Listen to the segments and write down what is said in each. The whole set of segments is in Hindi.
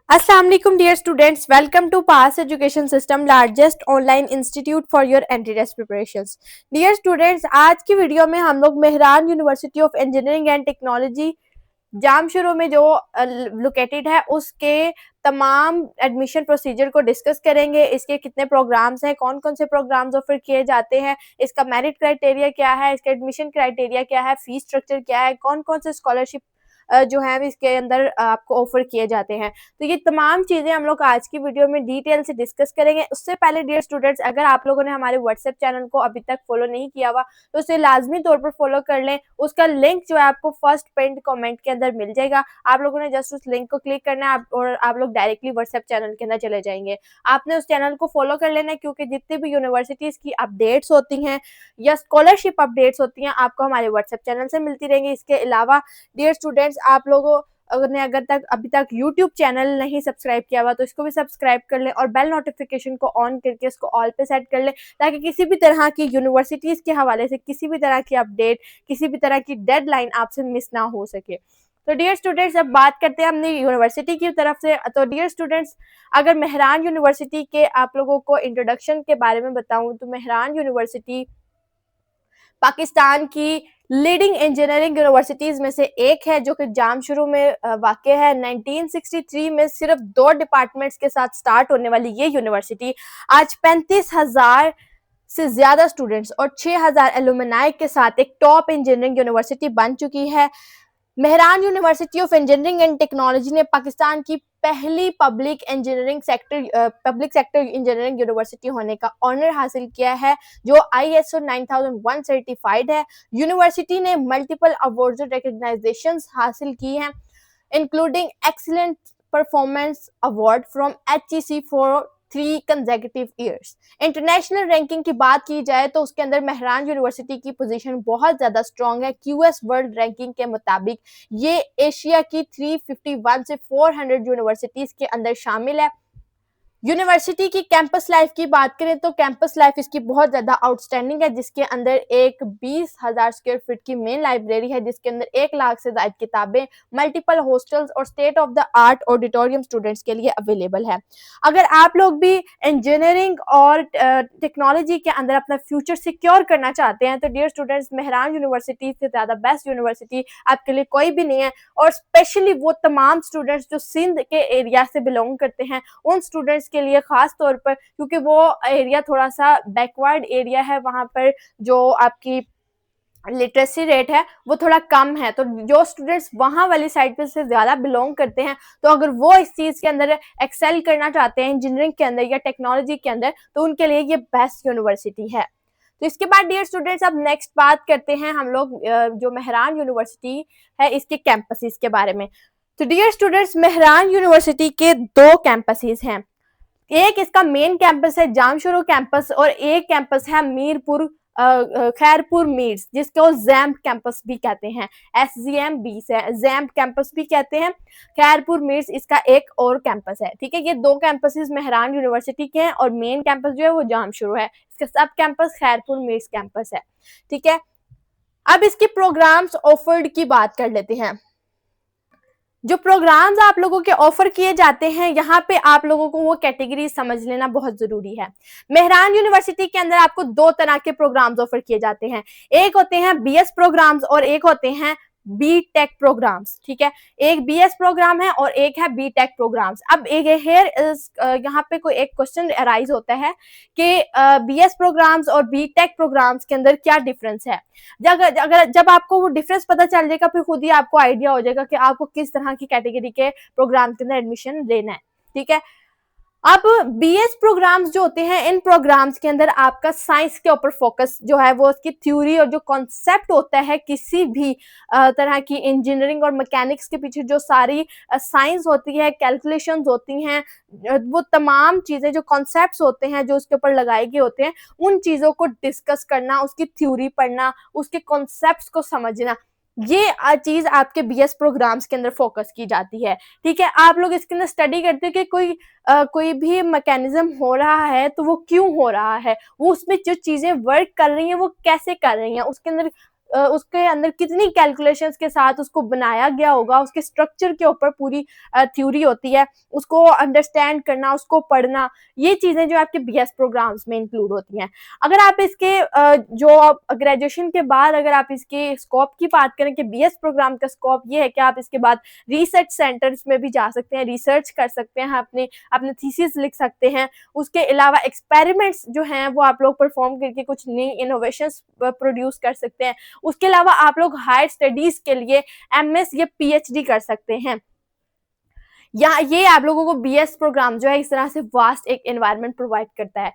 Assalamu alaikum dear students, welcome to Pass Education System largest online institute for your NT-test preparations. Dear students, आज की वीडियो में हम लोग Mehran university of engineering and technology Jamshoro में जो लोकेटेड है उसके तमाम एडमिशन प्रोसीजर को डिस्कस करेंगे। इसके कितने प्रोग्राम्स हैं, कौन कौन से प्रोग्राम्स ऑफर किए जाते हैं, इसका मेरिट क्राइटेरिया क्या है, इसका एडमिशन क्राइटेरिया क्या है, फीस स्ट्रक्चर क्या है, कौन कौन से स्कॉलरशिप जो है इसके अंदर आपको ऑफर किए जाते हैं। तो ये तमाम चीज़ें हम लोग आज की वीडियो में डिटेल से डिस्कस करेंगे। उससे पहले डियर स्टूडेंट्स, अगर आप लोगों ने हमारे व्हाट्सएप चैनल को अभी तक फॉलो नहीं किया हुआ तो उसे लाजमी तौर पर फॉलो कर लें। उसका लिंक जो है आपको फर्स्ट पिन्ड कमेंट के अंदर मिल जाएगा। आप लोगों ने जस्ट उस लिंक को क्लिक करना है और आप लोग डायरेक्टली व्हाट्सएप चैनल के अंदर चले जाएंगे। आपने उस चैनल को फॉलो कर लेना है क्योंकि जितनी भी यूनिवर्सिटीज़ की अपडेट्स होती हैं या स्कॉलरशिप अपडेट्स होती हैं आपको हमारे व्हाट्सएप चैनल से मिलती रहेंगी। इसके अलावा डियर स्टूडेंट्स, आप लोगों ने अभी तक यूट्यूब चैनल नहीं सब्सक्राइब किया हुआ तो इसको भी सब्सक्राइब कर लें और बेल नोटिफिकेशन को ऑन करके इसको ऑल पे सेट कर लें ताकि किसी भी तरह की यूनिवर्सिटीज़ के हवाले से किसी भी तरह की अपडेट, किसी भी तरह की डेडलाइन आपसे मिस ना हो सके। तो डियर स्टूडेंट्स, अब बात करते हैं अपनी यूनिवर्सिटी की तरफ से। तो डियर स्टूडेंट्स, अगर मेहरान यूनिवर्सिटी के आप लोगों को इंट्रोडक्शन के बारे में बताऊं तो मेहरान यूनिवर्सिटी पाकिस्तान की लीडिंग इंजीनियरिंग यूनिवर्सिटीज़ में से एक है जो कि जामशुरू में वाक़ है। 1963 में सिर्फ 2 डिपार्टमेंट्स के साथ स्टार्ट होने वाली ये यूनिवर्सिटी आज 35,000 से ज़्यादा स्टूडेंट्स और 6,000 एलुमनाई के साथ एक टॉप इंजीनियरिंग यूनिवर्सिटी बन चुकी है। Mehran university of engineering and technology ने पाकिस्तान की पहली पब्लिक सेक्टर इंजीनियरिंग यूनिवर्सिटी होने का ऑनर हासिल किया है जो ISO 9001 सर्टिफाइड है। यूनिवर्सिटी ने मल्टीपल अवार्ड्स और रिकॉग्नाइजेशंस हासिल की हैं including excellent performance award from HEC for 3 consecutive years. International ranking की बात की जाए तो उसके अंदर मेहरान यूनिवर्सिटी की पोजीशन बहुत ज़्यादा स्ट्रॉन्ग है। QS वर्ल्ड रैंकिंग के मुताबिक ये एशिया की 351 से 400 यूनिवर्सिटीज़ के अंदर शामिल है। यूनिवर्सिटी की कैंपस लाइफ की बात करें तो कैंपस लाइफ इसकी बहुत ज़्यादा आउटस्टैंडिंग है जिसके अंदर एक 20,000 स्क्वायर फीट की मेन लाइब्रेरी है जिसके अंदर 1 लाख से ज़्यादा किताबें, मल्टीपल हॉस्टल्स और state of the art auditorium students के लिए अवेलेबल है। अगर आप लोग भी इंजीनियरिंग और टेक्नोलॉजी के अंदर अपना फ्यूचर सिक्योर करना चाहते हैं तो डियर स्टूडेंट्स, मेहरान यूनिवर्सिटी से ज़्यादा बेस्ट यूनिवर्सिटी आपके लिए कोई भी नहीं है। और स्पेशली वो तमाम स्टूडेंट्स जो सिंध के एरिया से बिलोंग करते हैं उन स्टूडेंट्स के लिए खास तौर पर, क्योंकि वो एरिया थोड़ा सा बैकवर्ड एरिया है, वहाँ पर जो आपकी लिटरेसी रेट है वो थोड़ा कम है। तो जो स्टूडेंट्स वहाँ वाली साइड पे से ज़्यादा बिलोंग करते हैं तो अगर वो इस चीज़ के अंदर एक्सेल करना चाहते हैं इंजीनियरिंग के अंदर या टेक्नोलॉजी के अंदर तो उनके लिए ये बेस्ट यूनिवर्सिटी है। तो इसके बाद डियर स्टूडेंट्स, अब नेक्स्ट बात करते हैं हम लोग जो मेहरान यूनिवर्सिटी है इसके कैंपसेस के बारे में। तो डियर स्टूडेंट्स, मेहरान यूनिवर्सिटी के 2 कैंपसेस हैं। एक इसका मेन कैंपस है जामशुरू कैंपस और एक कैंपस है मीरपुर खैरपुर मीर्स जिसको जैम्प कैंपस भी कहते हैं। SGM-20 है, जैम्प कैंपस भी कहते हैं। खैरपुर मीर्स इसका एक और कैंपस है। ठीक है, ये 2 कैंपसेस मेहरान यूनिवर्सिटी के हैं और मेन कैंपस जो है वो जामशुरू है। इसका सब कैंपस खैरपुर मीर्स कैंपस है। ठीक है, अब इसके प्रोग्राम्स ऑफर्ड की बात कर लेते हैं। जो प्रोग्राम्स आप लोगों के ऑफर किए जाते हैं यहाँ पे आप लोगों को वो कैटेगरी समझ लेना बहुत जरूरी है। मेहरान यूनिवर्सिटी के अंदर आपको 2 तरह के प्रोग्राम्स ऑफर किए जाते हैं। एक होते हैं BS प्रोग्राम्स और एक होते हैं B.Tech प्रोग्राम्स। ठीक है, एक BS प्रोग्राम है और एक है B.Tech प्रोग्राम्स। अब एक यहाँ पे कोई एक क्वेश्चन अराइज होता है कि BS प्रोग्राम्स और B.Tech प्रोग्राम्स के अंदर क्या डिफरेंस है। जब आपको वो डिफरेंस पता चल जाएगा फिर खुद ही आपको आइडिया हो जाएगा कि आपको किस तरह की कैटेगरी के प्रोग्राम के अंदर एडमिशन लेना है। ठीक है, अब BS प्रोग्राम्स जो होते हैं इन प्रोग्राम्स के अंदर आपका साइंस के ऊपर फोकस जो है वो उसकी थ्योरी और जो कॉन्सेप्ट होता है किसी भी तरह की इंजीनियरिंग और मैकेनिक्स के पीछे जो सारी साइंस होती है, कैलकुलेशंस होती हैं, वो तमाम चीज़ें जो कॉन्सेप्ट्स होते हैं जो उसके ऊपर लगाए गए होते हैं उन चीज़ों को डिस्कस करना, उसकी थ्योरी पढ़ना, उसके कॉन्सेप्ट्स को समझना, ये चीज आपके BS प्रोग्राम्स के अंदर फोकस की जाती है। ठीक है, आप लोग इसके अंदर स्टडी करते हैं कि कोई भी मैकेनिज्म हो रहा है तो वो क्यों हो रहा है, वो उसमें जो चीजें वर्क कर रही हैं वो कैसे कर रही हैं, उसके अंदर उसके अंदर कितनी कैलकुलेशंस के साथ उसको बनाया गया होगा, उसके स्ट्रक्चर के ऊपर पूरी थ्योरी होती है, उसको अंडरस्टैंड करना, उसको पढ़ना, ये चीज़ें जो आपके बीएस प्रोग्राम्स में इंक्लूड होती हैं। अगर आप इसके जो ग्रेजुएशन के बाद अगर आप इसके स्कोप की बात करें कि बीएस प्रोग्राम का स्कोप ये है कि आप इसके बाद रिसर्च सेंटर्स में भी जा सकते हैं, रिसर्च कर सकते हैं, अपने अपने थीसिस लिख सकते हैं। उसके अलावा एक्सपेरिमेंट्स जो हैं वो आप लोग परफॉर्म करके कुछ नई इनोवेशंस प्रोड्यूस कर सकते हैं। उसके अलावा आप लोग हायर स्टडीज के लिए एमएस या पीएचडी कर सकते हैं। या ये आप लोगों को बीएस प्रोग्राम जो है इस तरह से वास्ट एक एनवायरनमेंट प्रोवाइड करता है।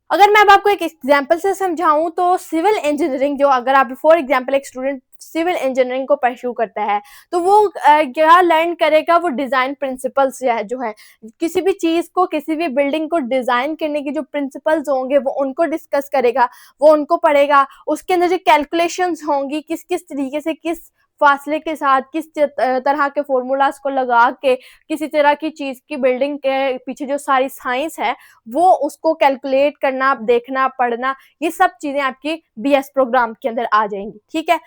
अगर मैं अब आपको एक एग्जांपल से समझाऊं तो सिविल इंजीनियरिंग जो अगर आप फॉर एग्जांपल एक स्टूडेंट सिविल इंजीनियरिंग को परस्यू करता है तो वो क्या लर्न करेगा, वो डिजाइन प्रिंसिपल्स जो है किसी भी चीज को, किसी भी बिल्डिंग को डिजाइन करने की जो प्रिंसिपल्स होंगे वो उनको डिस्कस करेगा, वो उनको पढ़ेगा। उसके अंदर जो कैलकुलेशंस होंगी, किस किस तरीके से, किस फासले के साथ, किस तरह के फॉर्मूलाज को लगा के किसी तरह की चीज की बिल्डिंग के पीछे जो सारी साइंस है वो उसको कैलकुलेट करना, देखना, पढ़ना, ये सब चीजें आपकी बीएस प्रोग्राम के अंदर आ जाएंगी। ठीक है,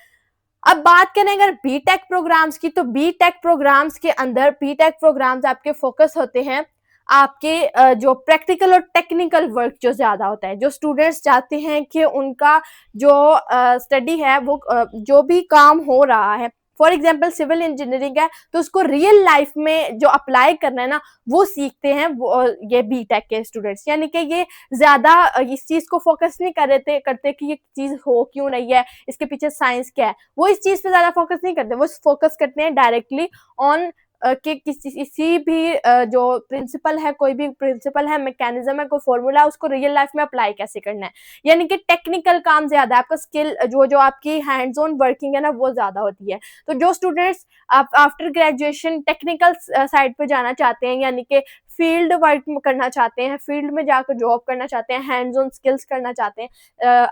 अब बात करें अगर बीटेक प्रोग्राम्स की, तो बीटेक प्रोग्राम्स के अंदर बीटेक प्रोग्राम्स आपके फोकस होते हैं आपके जो प्रैक्टिकल और टेक्निकल वर्क जो ज्यादा होता है। जो स्टूडेंट्स चाहते हैं कि उनका जो स्टडी है वो जो भी काम हो रहा है, फॉर एग्जाम्पल सिविल इंजीनियरिंग है तो उसको रियल लाइफ में जो अप्लाई करना है ना वो सीखते हैं वो ये बीटेक के स्टूडेंट्स। यानी कि ये ज्यादा इस चीज को फोकस नहीं करते कि ये चीज हो क्यों रही है, इसके पीछे साइंस क्या है, वो इस चीज पे ज्यादा फोकस नहीं करते, वो फोकस करते हैं डायरेक्टली ऑन कि किसी भी जो प्रिंसिपल है, कोई भी प्रिंसिपल है, मैकेनिज्म है, कोई फॉर्मूला, उसको रियल लाइफ में अप्लाई कैसे करना है। यानी कि टेक्निकल काम ज्यादा है, आपका स्किल जो आपकी हैंड्स ऑन वर्किंग है ना वो ज्यादा होती है। तो जो students after graduation technical side पे जाना चाहते हैं, यानी कि फील्ड वर्क करना चाहते हैं, फील्ड में जाकर जॉब करना चाहते हैं, हैंड्स ऑन स्किल्स करना चाहते हैं,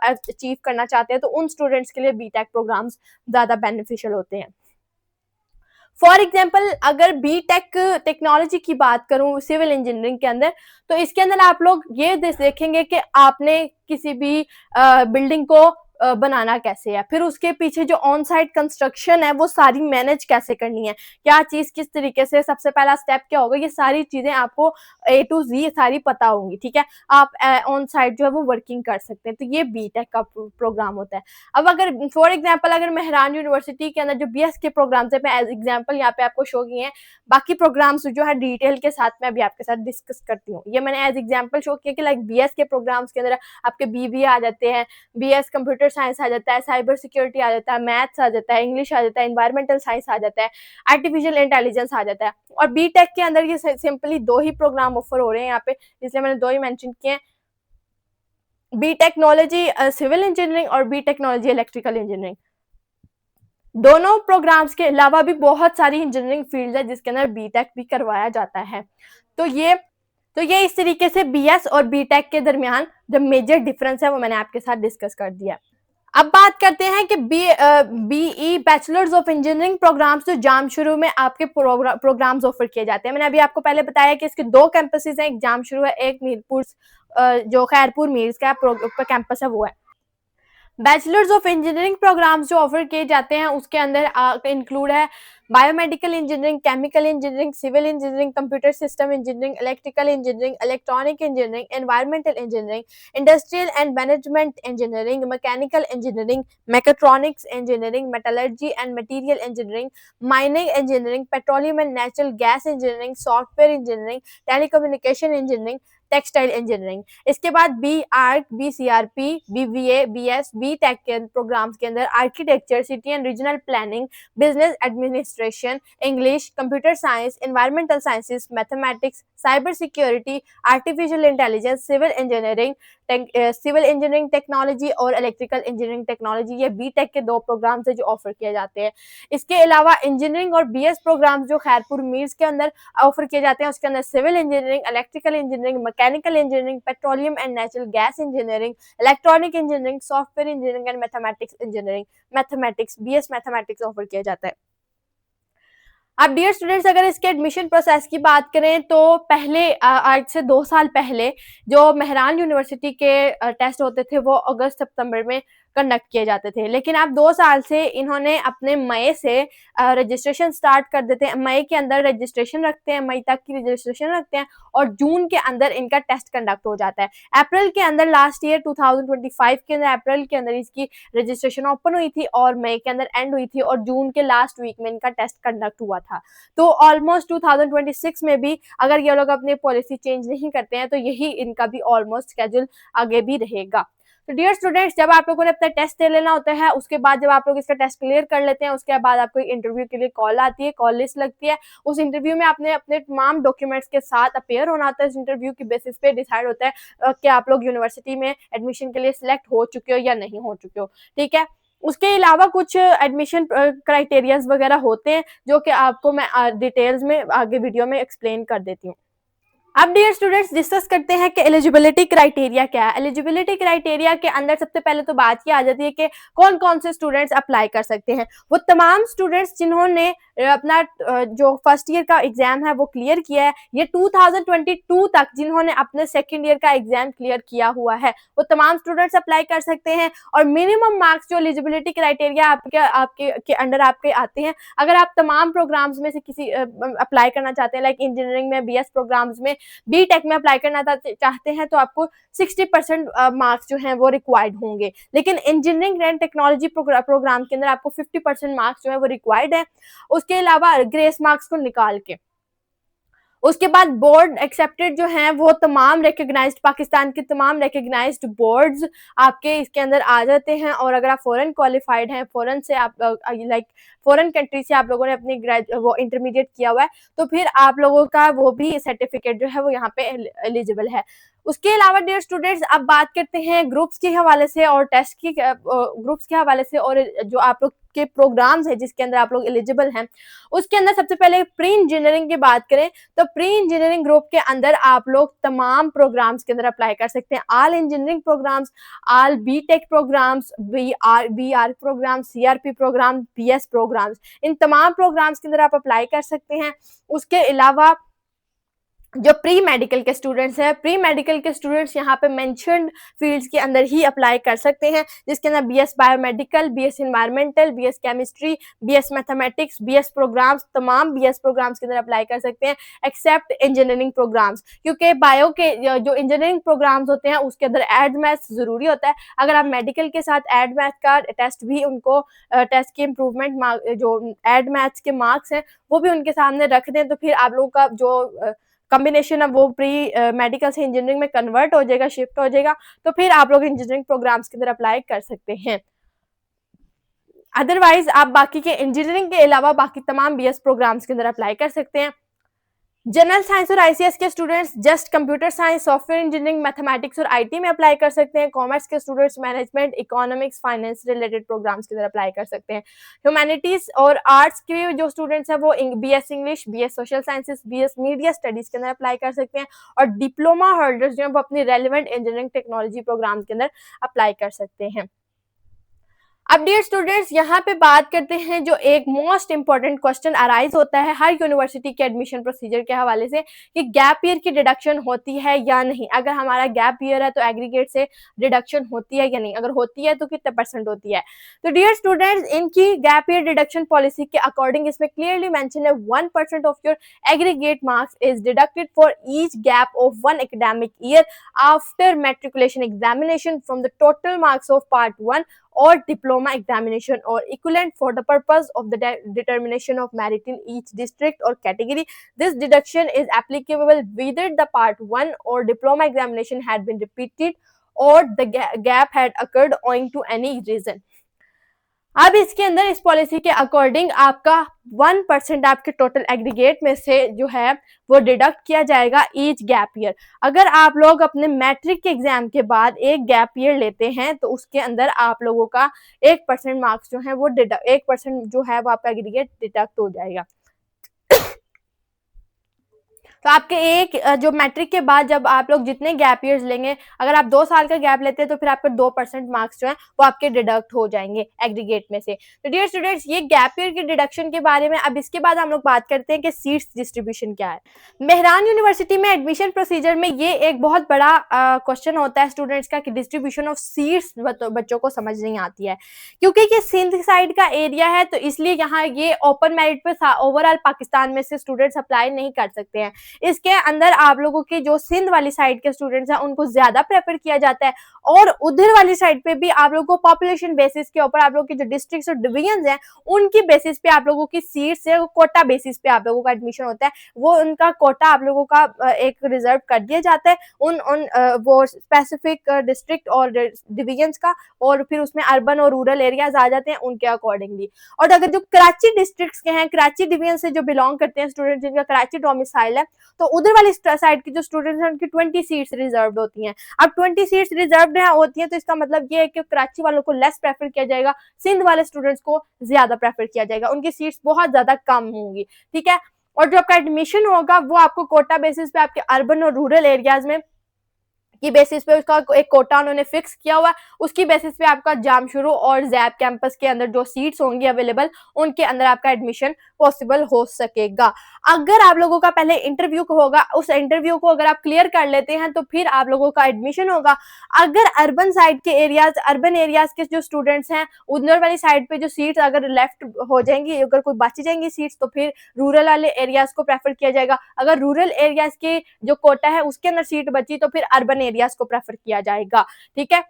अचीव करना चाहते हैं, तो उन स्टूडेंट्स के लिए बीटेक प्रोग्राम्स ज्यादा बेनिफिशियल होते हैं। फॉर एग्जाम्पल अगर बीटेक टेक्नोलॉजी की बात करूं सिविल इंजीनियरिंग के अंदर, तो इसके अंदर आप लोग ये देखेंगे कि आपने किसी भी बिल्डिंग को बनाना कैसे है, फिर उसके पीछे जो ऑन साइट कंस्ट्रक्शन है वो सारी मैनेज कैसे करनी है, क्या चीज किस तरीके से, सबसे पहला स्टेप क्या होगा, ये सारी चीजें आपको ए टू जी सारी पता होंगी। ठीक है, आप ऑन साइट जो है वो वर्किंग कर सकते हैं। तो ये बीटेक का प्रोग्राम होता है। अब अगर फॉर एग्जाम्पल अगर मेहरान यूनिवर्सिटी के अंदर जो बीएस के प्रोग्राम्स है, मैं एज एग्जाम्पल यहाँ पे आपको शो किए हैं, बाकी प्रोग्राम्स जो है डिटेल के साथ मैं अभी आपके साथ डिस्कस करती हूँ। ये मैंने एज एग्जाम्पल शो किया कि लाइक बीएस के प्रोग्राम्स के अंदर आपके बीबीए आ जाते हैं, बीएस कंप्यूटर साइंस आ जाता है, साइबर सिक्योरिटी आ जाता है, मैथ्स आ जाता है, इंग्लिश आ जाता है, एनवायरमेंटल साइंस आ जाता है, आर्टिफिशियल इंटेलिजेंस आ जाता है। और बीटेक के अंदर ये सिंपली दो ही प्रोग्राम ऑफर हो रहे हैं यहाँ पे, इसलिए मैंने दो ही मेंशन किए हैं, बी टेक्नोलॉजी सिविल इंजीनियरिंग और बी टेक्नोलॉजी इलेक्ट्रिकल इंजीनियरिंग। दोनों प्रोग्राम्स के अलावा भी बहुत सारी इंजीनियरिंग फील्ड है जिसके अंदर बीटेक भी करवाया जाता है। तो ये इस तरीके से बीएस और बीटेक के दरमियान जो मेजर डिफरेंस है वो मैंने आपके साथ डिस्कस कर दिया। अब बात करते हैं कि BE bachelors of engineering programs जो जामशुरू में आपके प्रोग्राम्स ऑफर किए जाते हैं। मैंने अभी आपको पहले बताया कि इसके दो कैंपसेस हैं, एक जामशुरू है, एक मीरपुर जो खैरपुर मीर्स का कैंपस है वो है। बैचलर्स ऑफ इंजीनियरिंग प्रोग्राम्स जो ऑफर किए जाते हैं उसके अंदर इंक्लूड है biomedical engineering, chemical engineering, civil engineering, computer system engineering, electrical engineering, electronic engineering, environmental engineering, industrial and management engineering, mechanical engineering, mechatronics engineering, metallurgy and material engineering, mining engineering, petroleum and natural gas engineering, software engineering, telecommunication engineering, textile engineering. इसके बाद B arch, B CRP, BVA, BS, B tech के प्रोग्राम्स के अंदर architecture, city and regional planning, business administration, English, computer science, environmental sciences, mathematics, cyber security, artificial intelligence, civil engineering technology और इलेक्ट्रिकल इंजीनियरिंग टेक्नोलॉजी, ये बीटेक के दो प्रोग्राम्स है जो ऑफर किए जाते हैं। इसके अलावा इंजीनियरिंग और बीएस प्रोग्राम्स जो खैरपुर मीर्स के अंदर ऑफर किए जाते हैं उसके अंदर civil engineering, electrical engineering, mechanical engineering, petroleum and natural gas engineering, electronic engineering, software engineering and mathematics engineering, mathematics, BS mathematics offer किया जाता है। अब डियर स्टूडेंट्स अगर इसके एडमिशन प्रोसेस की बात करें तो पहले आज से 2 साल पहले जो मेहरान यूनिवर्सिटी के टेस्ट होते थे वो अगस्त सितंबर में कंडक्ट किए जाते थे। लेकिन अब 2 साल से इन्होंने अपने मई से रजिस्ट्रेशन स्टार्ट कर देते हैं, मई के अंदर रजिस्ट्रेशन रखते हैं, मई तक की रजिस्ट्रेशन रखते हैं और जून के अंदर इनका टेस्ट कंडक्ट हो जाता है। अप्रैल के अंदर लास्ट ईयर 2025 के अंदर अप्रैल के अंदर इसकी रजिस्ट्रेशन ओपन हुई थी और मई के अंदर एंड हुई थी और जून के लास्ट वीक में इनका टेस्ट कंडक्ट हुआ था। तो ऑलमोस्ट 2026 में भी अगर ये लोग अपनी पॉलिसी चेंज नहीं करते हैं तो यही इनका भी ऑलमोस्ट स्केड्यूल आगे भी रहेगा। तो डियर स्टूडेंट्स, जब आप लोगों ने अपना टेस्ट दे लेना होता है, उसके बाद जब आप लोग इसका टेस्ट क्लियर कर लेते हैं, उसके बाद आपको इंटरव्यू के लिए कॉल आती है, कॉल लिस्ट लगती है। उस इंटरव्यू में आपने अपने तमाम डॉक्यूमेंट्स के साथ अपेयर होना होता है। इस इंटरव्यू की बेसिस पे डिसाइड होता है कि आप लोग यूनिवर्सिटी में एडमिशन के लिए सिलेक्ट हो चुके हो या नहीं हो चुके हो, ठीक है। उसके अलावा कुछ एडमिशन क्राइटेरियाज वगैरह होते हैं जो कि आपको मैं डिटेल्स में आगे वीडियो में एक्सप्लेन कर देती हूँ। अब डियर स्टूडेंट्स डिस्कस करते हैं कि एलिजिबिलिटी क्राइटेरिया क्या है। एलिजिबिलिटी क्राइटेरिया के अंदर सबसे पहले तो बात की आ जाती है कि कौन कौन से स्टूडेंट्स अप्लाई कर सकते हैं। वो तमाम स्टूडेंट्स जिन्होंने अपना जो फर्स्ट ईयर का एग्जाम है वो क्लियर किया है, ये 2022 तक जिन्होंने अपने सेकेंड ईयर का एग्जाम क्लियर किया हुआ है, वो तमाम स्टूडेंट्स अप्लाई कर सकते हैं। और मिनिमम मार्क्स जो एलिजिबिलिटी क्राइटेरिया आपके के अंडर आपके आते हैं, अगर आप तमाम प्रोग्राम्स में से किसी अप्लाई करना चाहते हैं, लाइक इंजीनियरिंग में, बीएस प्रोग्राम्स में, बीटेक में अप्लाई करना चाहते हैं, तो आपको 60% मार्क्स जो हैं वो रिक्वायर्ड होंगे। लेकिन इंजीनियरिंग एंड टेक्नोलॉजी प्रोग्राम के अंदर आपको 50% मार्क्स जो है वो रिक्वायर्ड है। उसके अलावा ग्रेस मार्क्स को निकाल के उसके बाद बोर्ड एक्सेप्टेड जो हैं वो तमाम रिकग्नाइज्ड, पाकिस्तान के तमाम रिकग्नाइज्ड बोर्ड्स आपके इसके अंदर आ जाते हैं। और अगर आप फॉरेन क्वालिफाइड हैं, फॉरेन से आप लाइक फॉरेन कंट्री से आप लोगों ने अपनी वो इंटरमीडिएट किया हुआ है, तो फिर आप लोगों का वो भी सर्टिफिकेट जो है वो यहाँ पे एलिजिबल है। उसके अलावा डियर स्टूडेंट्स, अब बात करते हैं ग्रुप्स के हवाले से और टेस्ट की ग्रुप्स के हवाले से और जो आप लोग के प्रोग्राम्स है जिसके अंदर आप लोग एलिजिबल हैं। उसके अंदर सबसे पहले प्री इंजीनियरिंग की बात करें तो प्री इंजीनियरिंग ग्रुप के अंदर आप लोग तमाम प्रोग्राम्स के अंदर अप्लाई कर सकते हैं। All engineering programs, all BTech programs, BR programs, CRP program, BS programs, इन तमाम प्रोग्राम्स के अंदर आप अप्लाई कर सकते हैं। उसके अलावा जो प्री मेडिकल के स्टूडेंट्स हैं, प्री मेडिकल के स्टूडेंट्स यहाँ पे मेंशन्ड फील्ड्स के अंदर ही अप्लाई कर सकते हैं, जिसके अंदर BS biomedical, BS environmental, BS chemistry, BS mathematics, BS programs, तमाम बीएस प्रोग्राम्स के अंदर अप्लाई कर सकते हैं एक्सेप्ट इंजीनियरिंग प्रोग्राम्स, क्योंकि बायो के जो इंजीनियरिंग प्रोग्राम्स होते हैं उसके अंदर एड मैथ्स जरूरी होता है। अगर आप मेडिकल के साथ एड मैथ का टेस्ट भी उनको टेस्ट के इम्प्रूवमेंट जो एड मैथ्स के मार्क्स हैं वो भी उनके सामने रख दें, तो फिर आप लोगों का जो कॉम्बिनेशन अब वो प्री मेडिकल से इंजीनियरिंग में कन्वर्ट हो जाएगा, शिफ्ट हो जाएगा, तो फिर आप लोग इंजीनियरिंग प्रोग्राम्स के अंदर अप्लाई कर सकते हैं। अदरवाइज आप बाकी के इंजीनियरिंग के अलावा बाकी तमाम बीएस प्रोग्राम्स के अंदर अप्लाई कर सकते हैं। जनरल साइंस और आईसीएस के students just computer science, software engineering, mathematics और आईटी में अप्लाई कर सकते हैं। कॉमर्स के students management, economics, finance related programs के अंदर अप्लाई कर सकते हैं। ह्यूमैनिटीज और आर्ट्स के जो स्टूडेंट्स हैं वो BS English, BS social sciences, BS media studies के अंदर अप्लाई कर सकते हैं। और डिप्लोमा होल्डर्स जो है वो अपनी रेलिवेंट इंजीनियरिंग टेक्नोलॉजी प्रोग्राम के अंदर अप्लाई कर सकते हैं। अब डियर स्टूडेंट्स, यहाँ पे बात करते हैं जो एक मोस्ट इंपॉर्टेंट क्वेश्चन अराइज होता है हर यूनिवर्सिटी के एडमिशन प्रोसीजर के हवाले से कि गैप ईयर की डिडक्शन होती है या नहीं। अगर हमारा गैप ईयर है तो एग्रीगेट से डिडक्शन होती है या नहीं, अगर होती है तो कितने परसेंट होती है। तो डियर स्टूडेंट्स, इनकी गैप ईयर डिडक्शन पॉलिसी के अकॉर्डिंग इसमें क्लियरली मेंशन है 1% of your aggregate marks is deducted for each gap of 1 academic year after matriculation examination from the total marks of part 1 or diploma examination or equivalent for the purpose of the determination of merit in each district or category. This deduction is applicable whether the part 1 or diploma examination had been repeated or the gap had occurred owing to any reason. अब इसके अंदर इस पॉलिसी के अकॉर्डिंग आपका 1% आपके टोटल एग्रीगेट में से जो है वो डिडक्ट किया जाएगा ईच गैप ईयर। अगर आप लोग अपने मैट्रिक के एग्जाम के बाद एक गैप ईयर लेते हैं तो उसके अंदर आप लोगों का 1% मार्क्स जो है वो 1% जो है वो आपका एग्रीगेट डिडक्ट हो जाएगा। तो आपके एक जो मैट्रिक के बाद जब आप लोग जितने गैप ईयर्स लेंगे, अगर आप 2 साल का गैप लेते हैं तो फिर आपके 2% मार्क्स जो हैं वो आपके डिडक्ट हो जाएंगे एग्रीगेट में से। तो डियर स्टूडेंट्स, ये गैप ईयर के डिडक्शन के बारे में। अब इसके बाद हम लोग बात करते हैं कि सीट्स डिस्ट्रीब्यूशन क्या है। मेहरान यूनिवर्सिटी में एडमिशन प्रोसीजर में ये एक बहुत बड़ा क्वेश्चन होता है स्टूडेंट्स का कि डिस्ट्रीब्यूशन ऑफ सीट्स बच्चों को समझ नहीं आती है, क्योंकि ये सिंध साइड का एरिया है, तो इसलिए यहाँ ये ओपन मेरिट पे ओवरऑल पाकिस्तान में से स्टूडेंट्स अप्लाई नहीं कर सकते हैं। इसके अंदर आप लोगों के जो सिंध वाली साइड के स्टूडेंट्स हैं उनको ज्यादा प्रेफर किया जाता है, और उधर वाली साइड पे भी आप लोगों को पॉपुलेशन बेसिस के ऊपर आप लोगों के जो डिस्ट्रिक्ट्स और डिवीजन हैं उनकी बेसिस पे आप लोगों की सीट्स है, कोटा बेसिस पे आप लोगों का एडमिशन होता है। वो उनका कोटा आप लोगों का एक रिजर्व कर दिया जाता है उन वो स्पेसिफिक डिस्ट्रिक्ट और डिवीजन का, और फिर उसमें अर्बन और रूरल एरियाज आ जाते हैं उनके अकॉर्डिंगली। और अगर जो कराची डिस्ट्रिक्ट के हैं, कराची डिवीजन से जो बिलोंग करते हैं स्टूडेंट जिनका कराची डोमिसाइल है, तो उधर वाली साइड की जो स्टूडेंट्स हैं उनकी 20 सीट्स रिजर्व्ड होती हैं। अब 20 सीट्स रिजर्व्ड होती हैं तो इसका मतलब ये है कि कराची वालों को लेस प्रेफर किया जाएगा, सिंध वाले स्टूडेंट्स को ज्यादा प्रेफर किया जाएगा, उनकी सीट्स बहुत ज्यादा कम होंगी, ठीक है। और जो आपका एडमिशन होगा वो आपको कोटा बेसिस पे आपके अर्बन और रूरल एरियाज में की बेसिस पे उसका एक कोटा उन्होंने फिक्स किया हुआ है, उसकी बेसिस पे आपका जामशुरू और जैब कैंपस के अंदर जो सीट्स होंगी अवेलेबल उनके अंदर आपका एडमिशन पॉसिबल हो सकेगा। अगर आप लोगों का पहले इंटरव्यू होगा, उस इंटरव्यू को अगर आप क्लियर कर लेते हैं तो फिर आप लोगों का एडमिशन होगा। अगर अर्बन साइड के एरियाज, अर्बन एरियाज के जो स्टूडेंट्स हैं उधर वाली साइड पे जो सीट्स अगर लेफ्ट हो जाएंगी, अगर कोई बच जाएंगी सीट्स, तो फिर रूरल वाले एरियाज को प्रेफर किया जाएगा। अगर रूरल एरियाज के जो कोटा है उसके अंदर सीट बची तो फिर अर्बन एरियाज को प्रेफर किया जाएगा, ठीक है।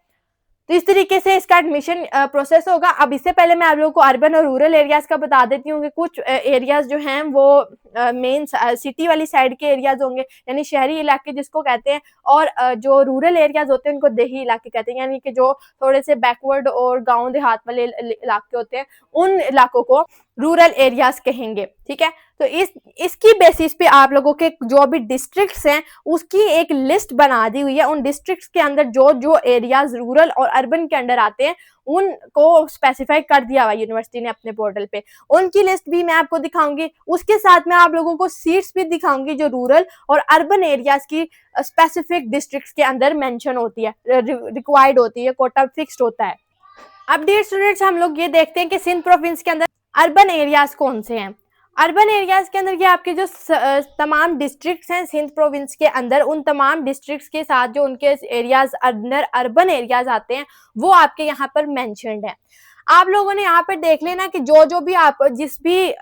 तो इस तरीके से इसका एडमिशन प्रोसेस होगा। अब इससे पहले मैं आप लोगों को अर्बन और रूरल एरियाज का बता देती हूँ कि कुछ एरियाज जो हैं वो मेन सिटी वाली साइड के एरियाज होंगे, यानी शहरी इलाके जिसको कहते हैं, और जो रूरल एरियाज होते हैं उनको देही इलाके कहते हैं, यानी कि जो थोड़े से बैकवर्ड और गांव देहात वाले इलाके होते हैं उन इलाकों को रूरल एरियाज कहेंगे, ठीक है। तो इसकी बेसिस पे आप लोगों के जो भी डिस्ट्रिक्ट्स हैं उसकी एक लिस्ट बना दी हुई है। उन डिस्ट्रिक्ट्स के अंदर जो जो एरियाज रूरल और अर्बन के अंडर आते हैं उनको स्पेसिफाई कर दिया हुआ यूनिवर्सिटी ने अपने पोर्टल पे। उनकी लिस्ट भी मैं आपको दिखाऊंगी, उसके साथ में आप लोगों को सीट्स भी दिखाऊंगी जो रूरल और अर्बन एरियाज की स्पेसिफिक डिस्ट्रिक्ट्स के अंदर मेंशन होती है, रिक्वायर्ड होती है, कोटा फिक्स्ड होता है। अब डियर स्टूडेंट्स, हम लोग ये देखते हैं कि सिंध प्रोविंस के अंदर अर्बन एरियाज कौन से हैं। अर्बन एरियाज के अंदर ये आपके जो तमाम डिस्ट्रिक्ट्स हैं सिंध प्रोविंस के अंदर, उन तमाम डिस्ट्रिक्ट्स के साथ जो उनके एरियाज अंदर अर्बन एरियाज आते हैं वो आपके यहाँ पर मेंशन्ड है। आप लोगों ने यहाँ पर देख लेना कि जो जो भी आप जिस भी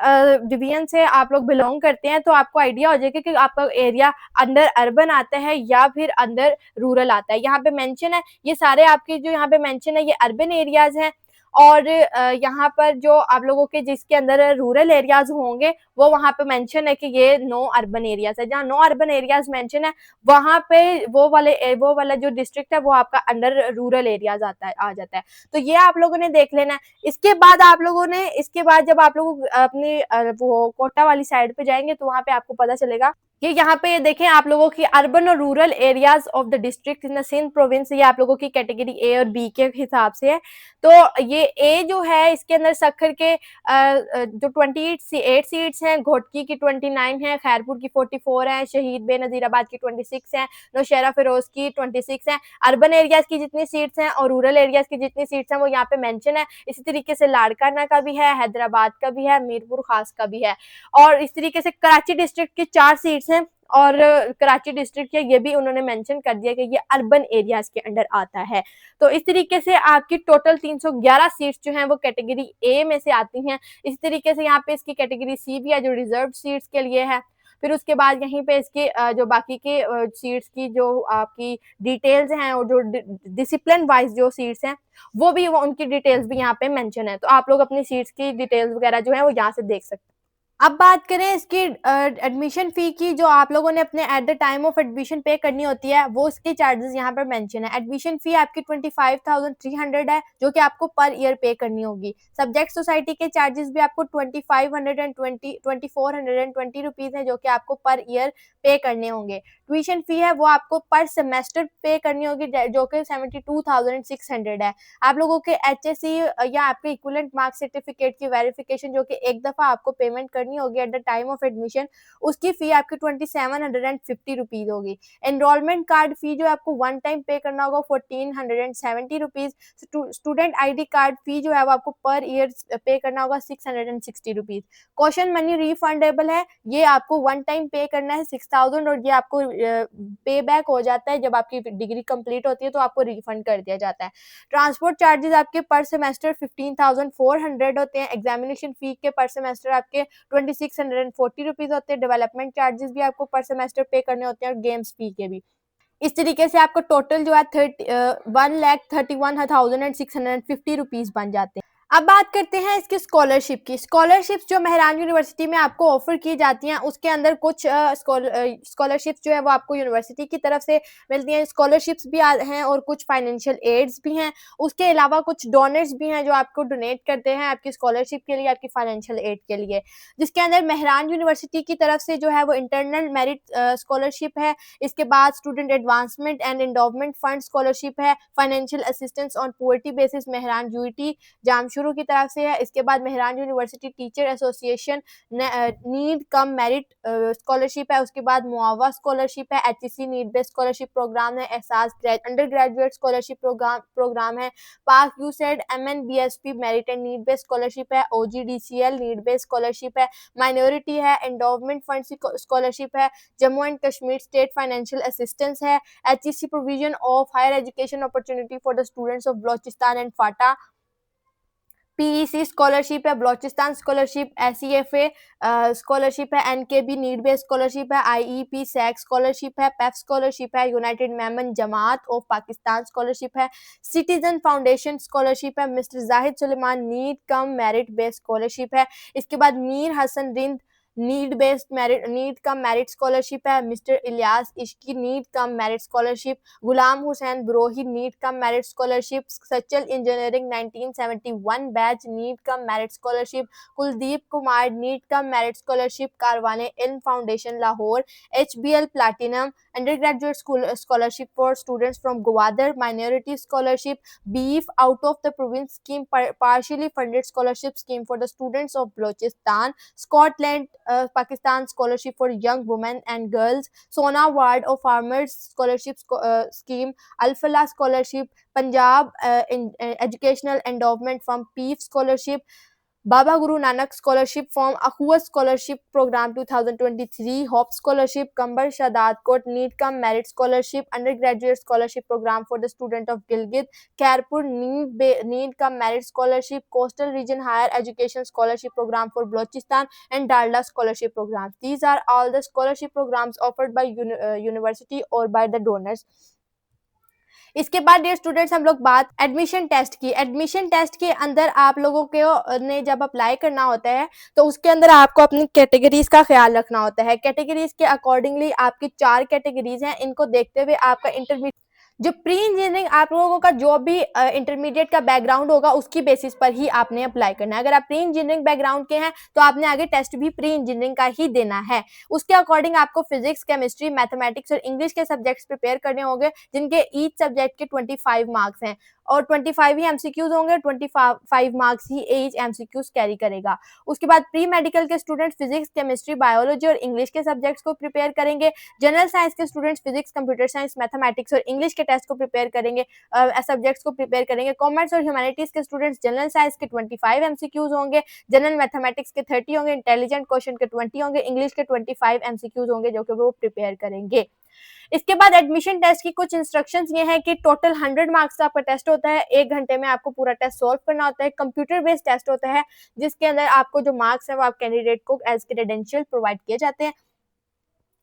डिवीजन से आप लोग बिलोंग करते हैं तो आपको आइडिया हो जाएगा कि आपका एरिया अंदर अर्बन आता है या फिर अंदर रूरल आता है। यहाँ पे मेंशन है, ये सारे आपके जो यहाँ पे मेंशन है ये अर्बन एरियाज हैं, और यहाँ पर जो आप लोगों के जिसके अंदर रूरल एरियाज होंगे वो वहाँ पे मेंशन है कि ये नो अर्बन एरियाज है। जहाँ नो अर्बन एरियाज मेंशन है वहाँ पे वो वाला जो डिस्ट्रिक्ट है वो आपका अंडर रूरल एरियाज आ जाता है। तो ये आप लोगों ने देख लेना है। इसके बाद जब आप लोग अपनी वो कोटा वाली साइड पे जाएंगे तो वहाँ पे आपको पता चलेगा ये यहाँ पे ये देखें आप लोगों की अर्बन और rural areas of the district in the Sindh province, ये आप लोगों की कैटेगरी ए और बी के हिसाब से है। तो ये ए जो है इसके अंदर सक्खर के जो 28 सीट्स हैं, घोटकी की 29 है, खैरपुर की 44 है, शहीद बेनजीराबाद की 26 है, नौशहरा फिरोज की 26 है। अर्बन एरियाज की जितनी सीट्स हैं और रूरल एरियाज की जितनी सीट्स हैं वो यहाँ पे मेंशन है। इसी तरीके से लाड़काना का भी है, हैदराबाद का भी है, मीरपुर खास का भी है, और इस तरीके से कराची डिस्ट्रिक्ट की 4 सीट्स हैं, और कराची डिस्ट्रिक्ट के ये भी उन्होंने मेंशन कर दिया कि ये अर्बन एरियाज के अंडर आता है। तो इस तरीके से आपकी टोटल 311 सीट्स जो हैं वो कैटेगरी ए में से आती हैं। इस तरीके से यहाँ पे इसकी कैटेगरी सी भी है जो रिजर्व सीट्स के लिए है। फिर उसके बाद यहीं पे इसकी जो बाकी के सीट्स की जो आपकी डिटेल्स हैं और जो डिसिप्लिन वाइज जो सीट्स हैं वो उनकी डिटेल्स भी यहाँ पे मेंशन है। तो आप लोग अपनी सीट्स की डिटेल्स वगैरह जो है वो यहाँ से देख सकते हैं। अब बात करें इसकी एडमिशन फी की, जो आप लोगों ने अपने at the time of admission पे करनी होती है वो इसके चार्जेस यहाँ पर मेंशन है। एडमिशन फी आपकी 25,300 है जो कि आपको पर ईयर पे करनी होगी। सब्जेक्ट सोसाइटी के चार्जेस भी आपको 2420 रुपीज है जो कि आपको पर ईयर पे करने होंगे। ट्यूशन फी है वो आपको पर सेमेस्टर पे करनी होगी जो कि 72,600 है। आप लोगों के HSC या आपके इक्विवेलेंट मार्क्स सर्टिफिकेट की वेरिफिकेशन जो कि एक दफा आपको पेमेंट करनी करनी होगी at the time of admission, उसकी फ़ी आपकी 2750 रुपीज़ होगी। एनरोलमेंट कार्ड फ़ी जो है आपको वन टाइम पे करना होगा 1470 रुपीज़। स्टूडेंट आईडी कार्ड फ़ी जो है वो आपको पर ईयर पे करना होगा 660 रुपीज़। कॉशन मनी रिफंडेबल है, ये आपको वन टाइम पे करना है 6000 और ये आपको पे बैक हो जाता है जब आपकी डिग्री कंप्लीट होती है तो आपको रिफंड कर दिया जाता है। ट्रांसपोर्ट चार्जेस आपके पर सेमेस्टर 15,400 होते हैं। एग्जामिनेशन फी के पर सेमेस्टर आपके 2640 रुपीज़ होते हैं। डेवलपमेंट चार्जेस भी आपको पर सेमेस्टर पे करने होते हैं और गेम्स फी के भी। इस तरीके से आपको टोटल जो है 1,31,650 रुपीज़ बन जाते हैं। अब बात करते हैं इसकी स्कॉलरशिप की। स्कॉलरशिप्स जो मेहरान यूनिवर्सिटी में आपको ऑफर की जाती हैं उसके अंदर कुछ स्कॉलरशिप्स जो है वो आपको यूनिवर्सिटी की तरफ से मिलती हैं। स्कॉलरशिप्स भी हैं और कुछ फाइनेंशियल एड्स भी हैं। उसके अलावा कुछ डोनर्स भी हैं जो आपको डोनेट करते हैं आपकी स्कॉलरशिप के लिए, आपकी फाइनेंशियल एड के लिए। जिसके अंदर मेहरान यूनिवर्सिटी की तरफ से जो है वो इंटरनल मेरिट स्कॉलरशिप है। इसके बाद student advancement and endowment fund scholarship है। Financial assistance on poverty basis Mehran UT Jamshoro की तरफ से है। इसके बाद Mehran university teacher association need cum merit scholarship है। उसके बाद मुआवा स्कॉलरशिप है। HEC need based scholarship program है। Ehsaas under graduate scholarship program है। Pak USAID MNBSP merit and need based scholarship है। ओजीडीसीएल नीड बेस्ड स्कॉलरशिप है। माइनॉरिटी है। एंडोवमेंट फंड स्कॉलरशिप है। Jammu and Kashmir state financial assistance है। HEC provision of higher education opportunity for the students of Balochistan and FATA. PEC scholarship है। बलोचिस्तान स्कॉलरशिप, एसईएफए स्कॉलरशिप है। एनकेबी नीड बेस्ड स्कॉलरशिप है। आईईपी सैक स्कॉलरशिप है। पेफ स्कॉलरशिप है। United Memon Jamat of Pakistan scholarship है। सिटीजन फाउंडेशन स्कॉलरशिप है। Mister Zahid Suleman need cum merit based scholarship है। इसके बाद Mir Hassan Rind need cum merit scholarship है। Mister Ilyas Ishqi need cum merit scholarship. Ghulam Hussain Brohi need cum merit scholarship. Sachal engineering 1971 batch need cum merit scholarship. Kuldeep Kumar need cum merit scholarship. Karwane Ilm foundation Lahore. HBL platinum under graduate scholarship for students from Gwadar. Minority scholarship बीफ out of the province scheme partially funded scholarship scheme for the students of Balochistan. Scotland Pakistan scholarship for young women and girls. Sona Award of Farmers scholarship scheme. Al-Falah scholarship. Punjab educational endowment from PEEF scholarship. Baba Guru Nanak scholarship from Akhuwa scholarship program 2023. Hope scholarship. Kambar Shadat Kot Need Come Merit scholarship. Undergraduate scholarship program for the student of Gilgit. Khairpur Need Come Merit scholarship. Coastal region higher education scholarship program for Balochistan and Dalda scholarship programs. These are all the scholarship programs offered by university or by the donors. इसके बाद डियर स्टूडेंट्स हम लोग बात एडमिशन टेस्ट की। एडमिशन टेस्ट के अंदर आप लोगों के ने जब अप्लाई करना होता है तो उसके अंदर आपको अपनी कैटेगरीज का ख्याल रखना होता है। कैटेगरीज के अकॉर्डिंगली आपकी 4 कैटेगरीज हैं, इनको देखते हुए आपका इंटरमीडिएट जो प्री इंजीनियरिंग आप लोगों का जो भी इंटरमीडिएट का बैकग्राउंड होगा उसकी बेसिस पर ही आपने अप्लाई करना है। अगर आप प्री इंजीनियरिंग बैकग्राउंड के हैं तो आपने आगे टेस्ट भी प्री इंजीनियरिंग का ही देना है। उसके अकॉर्डिंग आपको फिजिक्स, केमिस्ट्री, मैथमेटिक्स और इंग्लिश के सब्जेक्ट्स प्रिपेयर करने होंगे जिनके ईच सब्जेक्ट के 25 मार्क्स हैं और 25 ही एमसीक्यूज होंगे। 25 मार्क्स ही ईच एमसीक्यूज कैरी करेगा। उसके बाद प्री मेडिकल के स्टूडेंट फिजिक्स, केमिस्ट्री, बायोलॉजी और इंग्लिश के सब्जेक्ट्स को प्रिपेयर करेंगे। जनरल साइंस के students physics, computer science, mathematics और इंग्लिश के टेस्ट को प्रिपेयर करेंगे, सब्जेक्ट्स को प्रिपेयर करेंगे। कॉमर्स और ह्यूमैनिटीज के स्टूडेंट्स जनरल साइंस के 25 एमसीक्यूज होंगे, जनरल मैथमेटिक्स के 30 होंगे, इंटेलिजेंट क्वेश्चन के 20 होंगे, इंग्लिश के 25 एमसीक्यूज होंगे जो कि वो प्रिपेयर करेंगे। इसके बाद एडमिशन टेस्ट की कुछ इंस्ट्रक्शंस ये हैं कि टोटल 100 मार्क्स का आपका टेस्ट होता है। 1 घंटे में आपको पूरा टेस्ट सॉल्व करना होता है। कंप्यूटर बेस्ड टेस्ट होता है जिसके अंदर आपको जो मार्क्स है वो आप कैंडिडेट को एज क्रेडेंशियल प्रोवाइड किए जाते हैं।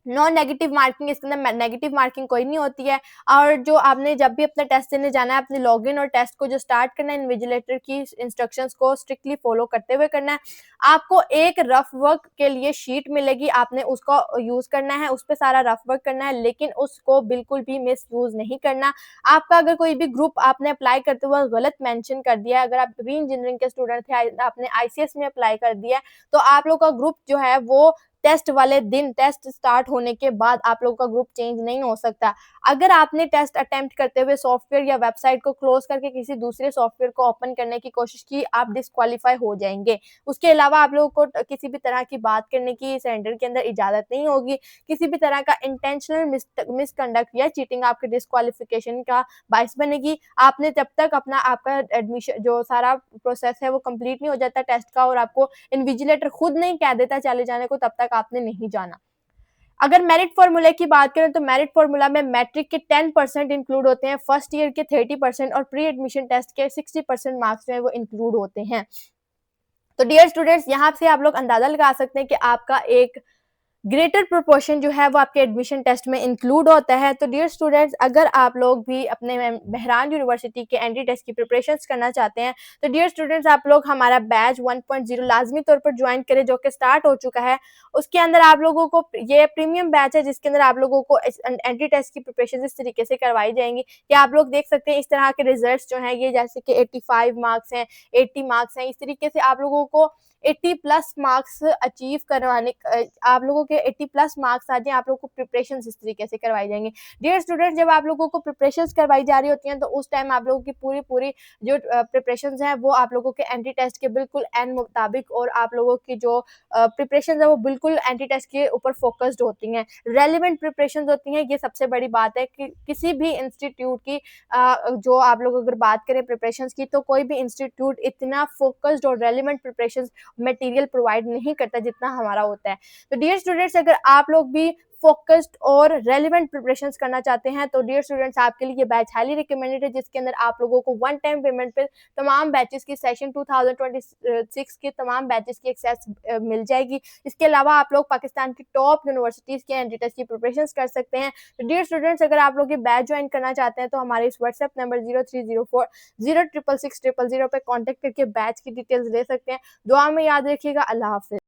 नॉन नेगेटिव मार्किंग, इसके अंदर नेगेटिव मार्किंग कोई नहीं होती है। और जो आपने जब भी अपना टेस्ट देने जाना है अपने लॉगिन और टेस्ट को जो स्टार्ट करना है इन्विजिलेटर की इंस्ट्रक्शंस को स्ट्रिक्टली फॉलो करते हुए करना है। आपको एक रफ वर्क के लिए शीट मिलेगी, आपने उसको यूज करना है, उस पर सारा रफ वर्क करना है, लेकिन उसको बिल्कुल भी मिस यूज नहीं करना। आपका अगर कोई भी ग्रुप आपने अप्लाई करते हुए गलत मेंशन कर दिया है, अगर आप प्री इंजीनियरिंग के स्टूडेंट थे आपने आईसीएस में अप्लाई कर दिया है तो आप लोग का ग्रुप जो है वो टेस्ट वाले दिन, टेस्ट स्टार्ट होने के बाद आप लोगों का ग्रुप चेंज नहीं हो सकता। अगर आपने टेस्ट अटेम्प्ट करते हुए सॉफ्टवेयर या वेबसाइट को क्लोज करके किसी दूसरे सॉफ्टवेयर को ओपन करने की कोशिश की, आप डिस्क्वालीफाई हो जाएंगे। उसके अलावा आप लोगों को किसी भी तरह की बात करने की सेंटर के अंदर इजाजत नहीं होगी। किसी भी तरह का इंटेंशनल मिसकंडक्ट या चीटिंग आपके डिस्क्वालिफिकेशन का बायस बनेगी। आपने जब तक अपना आपका एडमिशन जो सारा प्रोसेस है वो कंप्लीट नहीं हो जाता टेस्ट का और आपको इन्विजिलेटर खुद नहीं कह देता चले जाने को, तब तक आपने नहीं जाना। अगर मेरिट फॉर्मूले की बात करें तो मेरिट फॉर्मूला में मैट्रिक के 10% इंक्लूड होते हैं, फर्स्ट ईयर के 30% और प्री एडमिशन टेस्ट के 60% मार्क्स जो है वो इंक्लूड होते हैं। तो डियर स्टूडेंट्स, यहाँ से आप लोग अंदाजा लगा सकते हैं कि आपका एक ग्रेटर प्रोपोर्शन जो है वो आपके एडमिशन टेस्ट में इंक्लूड होता है। तो डियर स्टूडेंट्स, अगर आप लोग भी अपने मेहरान यूनिवर्सिटी के एंट्री टेस्ट की प्रिपरेशंस करना चाहते हैं तो डियर स्टूडेंट्स आप लोग हमारा बैच 1.0 लाजमी तौर पर ज्वाइन करें, जो कि स्टार्ट हो चुका है। उसके अंदर आप लोगों को ये प्रीमियम बैच है जिसके अंदर आप लोगों को एंट्री टेस्ट की प्रिपरेशन इस तरीके से करवाई जाएंगी कि आप लोग देख सकते हैं इस तरह के रिजल्ट जो हैं ये, जैसे कि 85 मार्क्स हैं, 80 मार्क्स हैं, इस तरीके से आप लोगों को 80 प्लस मार्क्स अचीव करवाने, आप लोगों के 80 प्लस मार्क्स आ जाए, आप लोगों को प्रिपरेशन इस तरीके से करवाई जाएंगी। डियर स्टूडेंट, जब आप लोगों को प्रिपरेशन करवाई जा रही होती हैं तो उस टाइम आप लोगों की पूरी जो प्रिपरेशन है वो आप लोगों के एंटी टेस्ट के बिल्कुल एन मुताबिक, और आप लोगों की जो प्रिपरेशन है वो बिल्कुल एंटी टेस्ट के ऊपर फोकस्ड होती हैं, रेलिवेंट प्रिपरेशन होती हैं। ये सबसे बड़ी बात है कि किसी भी इंस्टीट्यूट की जो आप लोग अगर बात करें प्रिपरेशन की, तो कोई भी इंस्टीट्यूट इतना फोकस्ड और रेलिवेंट प्रिपरेशन मटेरियल प्रोवाइड नहीं करता जितना हमारा होता है। तो डियर स्टूडेंट्स, अगर आप लोग भी फोकस्ड और रेलिवेंट प्रिपरेशंस करना चाहते हैं तो डियर स्टूडेंट्स आपके लिए ये बैच हाईली रिकमेंडेड है, जिसके अंदर आप लोगों को वन टाइम पेमेंट पे तमाम बैचेस की सेशन 2026 के तमाम बैचेस की एक्सेस मिल जाएगी। इसके अलावा आप लोग पाकिस्तान की टॉप यूनिवर्सिटीज के एंट्री टेस्ट की प्रिपरेशंस कर सकते हैं। तो डियर स्टूडेंट्स, अगर आप लोग ये बैच ज्वाइन करना चाहते हैं तो हमारे इस व्हाट्सएप नंबर 0304 0666000 पे कॉन्टेक्ट करके बैच की डिटेल्स ले सकते हैं। दुआ में याद रखिएगा। अल्लाह हाफिज।